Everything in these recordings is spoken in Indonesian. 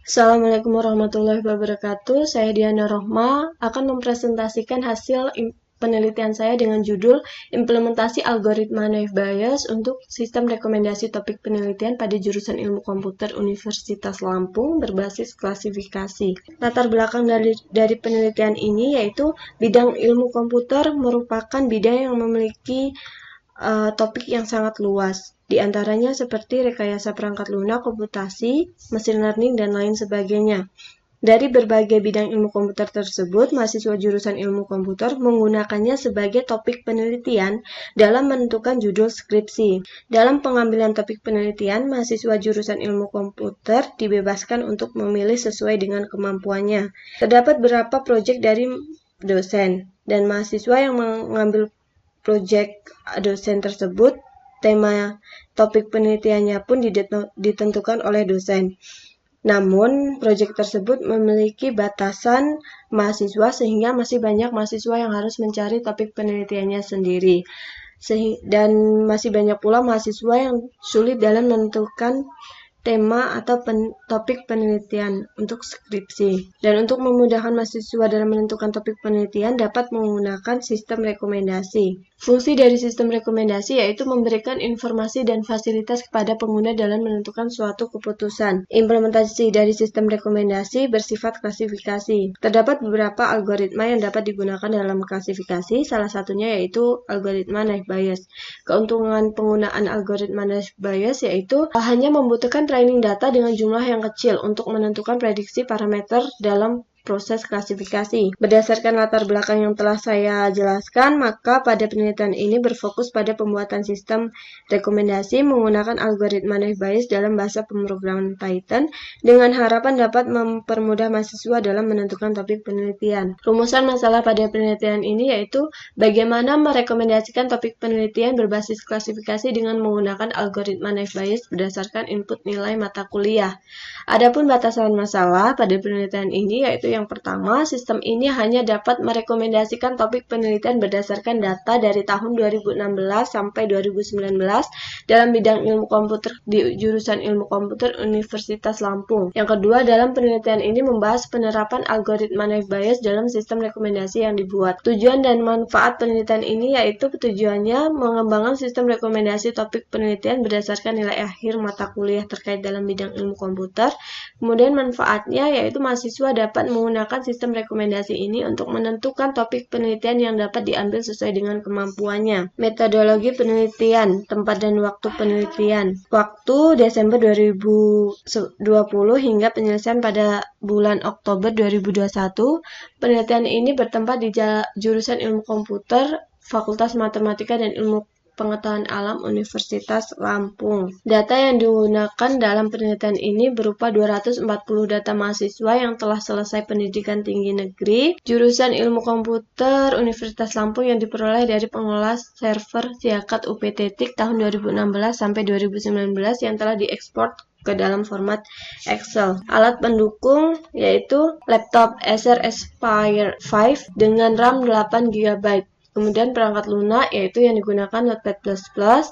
Assalamualaikum warahmatullahi wabarakatuh. Saya Diana Rohma akan mempresentasikan hasil penelitian saya dengan judul Implementasi Algoritma Naive Bayes untuk Sistem Rekomendasi Topik Penelitian pada Jurusan Ilmu Komputer Universitas Lampung berbasis klasifikasi. Latar belakang dari penelitian ini yaitu bidang ilmu komputer merupakan bidang yang memiliki topik yang sangat luas. Di antaranya seperti rekayasa perangkat lunak, komputasi, mesin learning, dan lain sebagainya. Dari berbagai bidang ilmu komputer tersebut, mahasiswa jurusan ilmu komputer menggunakannya sebagai topik penelitian dalam menentukan judul skripsi. Dalam pengambilan topik penelitian, mahasiswa jurusan ilmu komputer dibebaskan untuk memilih sesuai dengan kemampuannya. Terdapat beberapa proyek dari dosen dan mahasiswa yang mengambil proyek dosen tersebut. Tema topik penelitiannya pun ditentukan oleh dosen. Namun, proyek tersebut memiliki batasan mahasiswa sehingga masih banyak mahasiswa yang harus mencari topik penelitiannya sendiri. Dan masih banyak pula mahasiswa yang sulit dalam menentukan tema atau topik penelitian untuk skripsi. Dan untuk memudahkan mahasiswa dalam menentukan topik penelitian dapat menggunakan sistem rekomendasi. Fungsi dari sistem rekomendasi yaitu memberikan informasi dan fasilitas kepada pengguna dalam menentukan suatu keputusan. Implementasi dari sistem rekomendasi bersifat klasifikasi. Terdapat beberapa algoritma yang dapat digunakan dalam klasifikasi, salah satunya yaitu algoritma Naive Bayes. Keuntungan penggunaan algoritma Naive Bayes yaitu hanya membutuhkan training data dengan jumlah yang kecil untuk menentukan prediksi parameter dalam proses klasifikasi. Berdasarkan latar belakang yang telah saya jelaskan, maka pada penelitian ini berfokus pada pembuatan sistem rekomendasi menggunakan algoritma Naive Bayes dalam bahasa pemrograman Python dengan harapan dapat mempermudah mahasiswa dalam menentukan topik penelitian. Rumusan masalah pada penelitian ini yaitu bagaimana merekomendasikan topik penelitian berbasis klasifikasi dengan menggunakan algoritma Naive Bayes berdasarkan input nilai mata kuliah. Adapun batasan masalah pada penelitian ini yaitu yang pertama, sistem ini hanya dapat merekomendasikan topik penelitian berdasarkan data dari tahun 2016 sampai 2019 dalam bidang ilmu komputer di jurusan ilmu komputer Universitas Lampung. Yang kedua, dalam penelitian ini membahas penerapan algoritma Naive Bayes dalam sistem rekomendasi yang dibuat. Tujuan dan manfaat penelitian ini yaitu tujuannya mengembangkan sistem rekomendasi topik penelitian berdasarkan nilai akhir mata kuliah terkait dalam bidang ilmu komputer. Kemudian manfaatnya yaitu mahasiswa dapat menggunakan sistem rekomendasi ini untuk menentukan topik penelitian yang dapat diambil sesuai dengan kemampuannya. Metodologi penelitian, tempat dan waktu penelitian. Waktu Desember 2020 hingga penyelesaian pada bulan Oktober 2021. Penelitian ini bertempat di jurusan Ilmu Komputer, Fakultas Matematika dan Ilmu Pengetahuan Alam Universitas Lampung. Data yang digunakan dalam penelitian ini berupa 240 data mahasiswa yang telah selesai pendidikan tinggi negeri, jurusan ilmu komputer Universitas Lampung yang diperoleh dari pengelola server Siakat UPT tahun 2016 sampai 2019 yang telah diekspor ke dalam format Excel. Alat pendukung yaitu laptop Acer Aspire 5 dengan RAM 8 GB. Kemudian perangkat lunak yaitu yang digunakan Notepad++,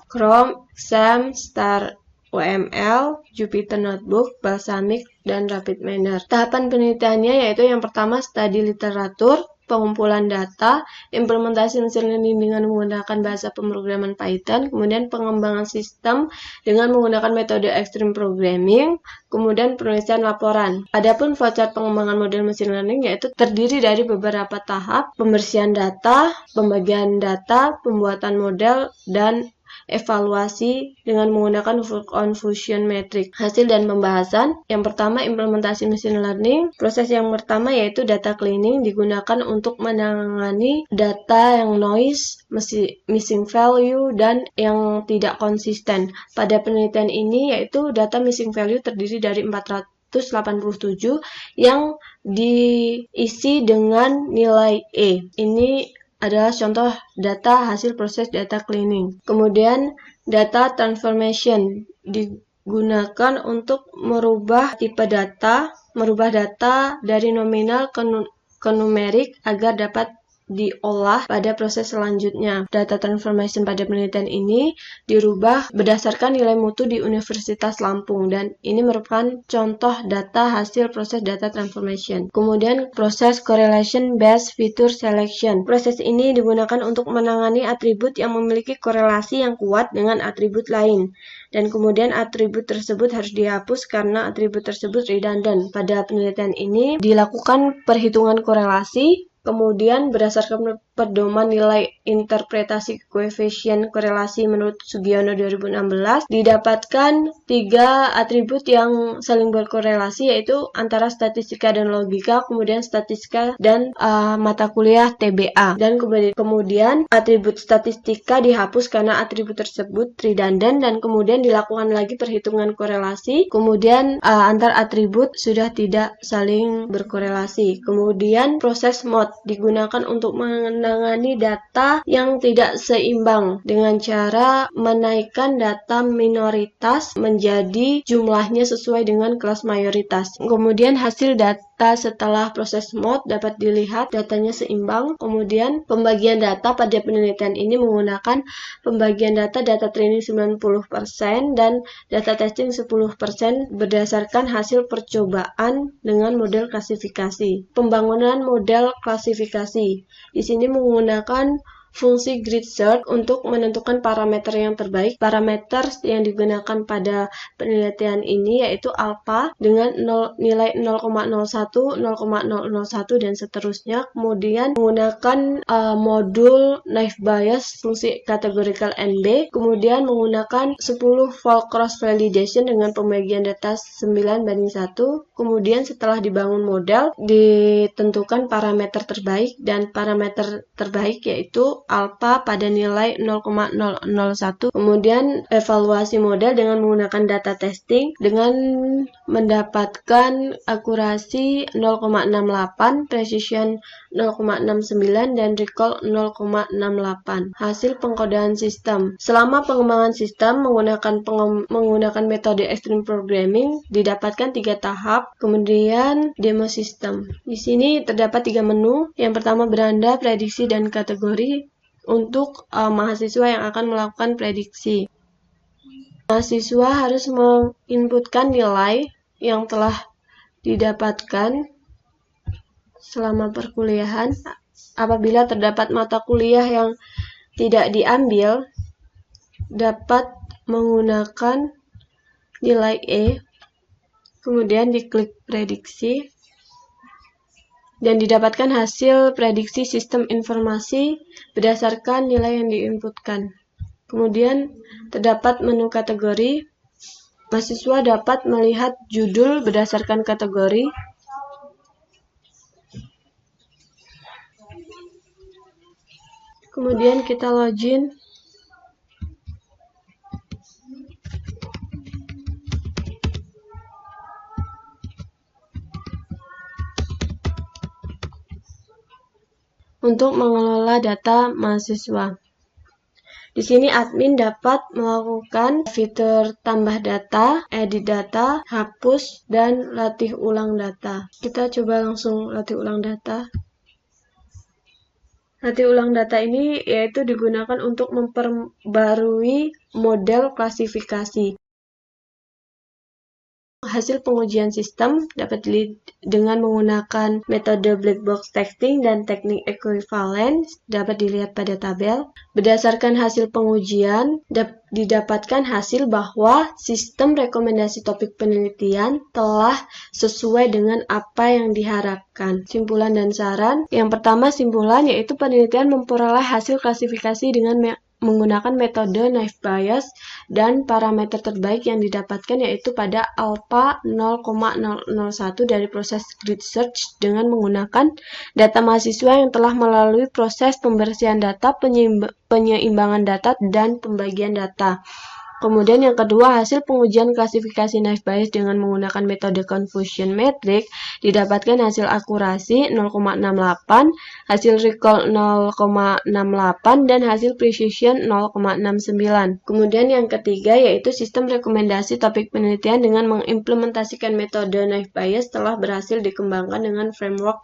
Chrome, XAMPP, Star UML, Jupyter Notebook, Balsamiq, dan RapidMiner. Tahapan penelitiannya yaitu yang pertama studi literatur, pengumpulan data, implementasi mesin learning dengan menggunakan bahasa pemrograman Python, kemudian pengembangan sistem dengan menggunakan metode extreme programming, kemudian penulisan laporan. Adapun flowchart pengembangan model mesin learning yaitu terdiri dari beberapa tahap, pembersihan data, pembagian data, pembuatan model, dan evaluasi dengan menggunakan confusion metric. Hasil dan pembahasan. Yang pertama, implementasi machine learning. Proses yang pertama yaitu data cleaning digunakan untuk menangani data yang noise, missing value, dan yang tidak konsisten. Pada penelitian ini yaitu data missing value terdiri dari 487 yang diisi dengan nilai E. Ini adalah contoh data hasil proses data cleaning. Kemudian data transformation digunakan untuk merubah tipe data, dari nominal ke numerik agar dapat diolah pada proses selanjutnya. Data transformation pada penelitian ini dirubah berdasarkan nilai mutu di Universitas Lampung, dan ini merupakan contoh data hasil proses data transformation. Kemudian proses correlation based feature selection. Proses ini digunakan untuk menangani atribut yang memiliki korelasi yang kuat dengan atribut lain, dan kemudian atribut tersebut harus dihapus karena atribut tersebut redundant. Pada penelitian ini dilakukan perhitungan korelasi, kemudian berdasarkan pedoman nilai interpretasi koefisien korelasi menurut Sugiono 2016, didapatkan 3 atribut yang saling berkorelasi, yaitu antara statistika dan logika, kemudian statistika dan mata kuliah TBA. Dan kemudian atribut statistika dihapus karena atribut tersebut redundant, dan kemudian dilakukan lagi perhitungan korelasi, kemudian antar atribut sudah tidak saling berkorelasi. Kemudian proses MOD digunakan untuk menangani data yang tidak seimbang dengan cara menaikkan data minoritas menjadi jumlahnya sesuai dengan kelas mayoritas. Kemudian hasil data setelah proses MOD dapat dilihat datanya seimbang. Kemudian pembagian data pada penelitian ini menggunakan pembagian data training 90% dan data testing 10% berdasarkan hasil percobaan dengan model klasifikasi. Pembangunan model klasifikasi. Di sini menggunakan fungsi grid search untuk menentukan parameter yang terbaik. Parameter yang digunakan pada penelitian ini yaitu alpha dengan nilai 0,01, 0,001 dan seterusnya. Kemudian menggunakan modul naive Bayes fungsi categorical NB. Kemudian menggunakan 10 fold cross validation dengan pembagian data 9:1. Kemudian setelah dibangun model, ditentukan parameter terbaik, dan parameter terbaik yaitu alpha pada nilai 0,001. Kemudian evaluasi model dengan menggunakan data testing dengan mendapatkan akurasi 0,68, precision 0,69 dan recall 0,68. Hasil pengkodaan sistem. Selama pengembangan sistem menggunakan metode extreme programming didapatkan 3 tahap. Kemudian demo sistem. Di sini terdapat 3 menu. Yang pertama beranda, prediksi dan kategori untuk mahasiswa yang akan melakukan prediksi. Mahasiswa harus menginputkan nilai yang telah didapatkan selama perkuliahan. Apabila terdapat mata kuliah yang tidak diambil, dapat menggunakan nilai E, kemudian diklik prediksi, dan didapatkan hasil prediksi sistem informasi berdasarkan nilai yang diinputkan. Kemudian terdapat menu kategori. Mahasiswa dapat melihat judul berdasarkan kategori. Kemudian kita login. Untuk mengelola data mahasiswa. Di sini admin dapat melakukan fitur tambah data, edit data, hapus, dan latih ulang data. Kita coba langsung latih ulang data. Latih ulang data ini yaitu digunakan untuk memperbarui model klasifikasi. Hasil pengujian sistem dapat dilihat dengan menggunakan metode black box testing dan teknik equivalence, dapat dilihat pada tabel. Berdasarkan hasil pengujian, didapatkan hasil bahwa sistem rekomendasi topik penelitian telah sesuai dengan apa yang diharapkan. Simpulan dan saran. Yang pertama, simpulan yaitu penelitian memperoleh hasil klasifikasi dengan menggunakan metode naive Bayes, dan parameter terbaik yang didapatkan yaitu pada alpha 0,001 dari proses grid search dengan menggunakan data mahasiswa yang telah melalui proses pembersihan data, penyeimbangan data, dan pembagian data. Kemudian yang kedua, hasil pengujian klasifikasi naive Bayes dengan menggunakan metode confusion metric didapatkan hasil akurasi 0,68, hasil recall 0,68, dan hasil precision 0,69. Kemudian yang ketiga yaitu sistem rekomendasi topik penelitian dengan mengimplementasikan metode naive Bayes telah berhasil dikembangkan dengan framework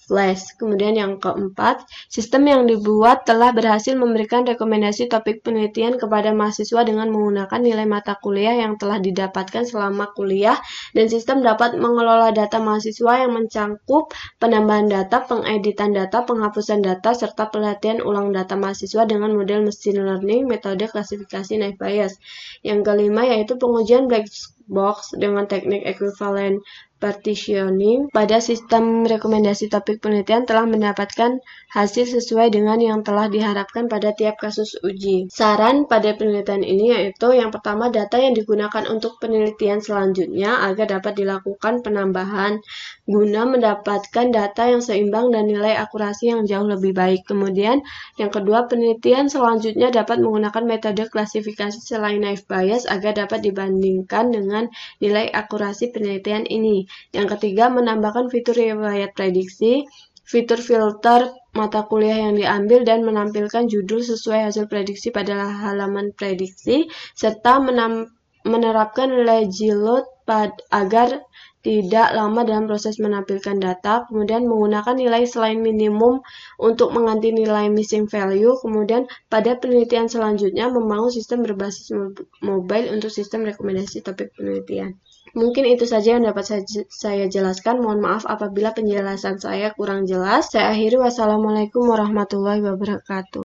flash. Kemudian yang keempat, sistem yang dibuat telah berhasil memberikan rekomendasi topik penelitian kepada mahasiswa dengan menggunakan nilai mata kuliah yang telah didapatkan selama kuliah, dan sistem dapat mengelola data mahasiswa yang mencangkup penambahan data, pengeditan data, penghapusan data, serta pelatihan ulang data mahasiswa dengan model machine learning, metode klasifikasi naive Bayes. Yang kelima yaitu pengujian black box dengan teknik equivalent partitioning pada sistem rekomendasi topik penelitian telah mendapatkan hasil sesuai dengan yang telah diharapkan pada tiap kasus uji. Saran pada penelitian ini yaitu yang pertama, data yang digunakan untuk penelitian selanjutnya agar dapat dilakukan penambahan guna mendapatkan data yang seimbang dan nilai akurasi yang jauh lebih baik. Kemudian yang kedua, penelitian selanjutnya dapat menggunakan metode klasifikasi selain naive Bayes agar dapat dibandingkan dengan nilai akurasi penelitian ini. Yang ketiga, menambahkan fitur riwayat prediksi, fitur filter mata kuliah yang diambil, dan menampilkan judul sesuai hasil prediksi pada halaman prediksi, serta menerapkan lazy load agar tidak lama dalam proses menampilkan data. Kemudian menggunakan nilai selain minimum untuk mengganti nilai missing value. Kemudian pada penelitian selanjutnya membangun sistem berbasis mobile untuk sistem rekomendasi topik penelitian. Mungkin itu saja yang dapat saya jelaskan. Mohon maaf apabila penjelasan saya kurang jelas. Saya akhiri. Wassalamualaikum warahmatullahi wabarakatuh.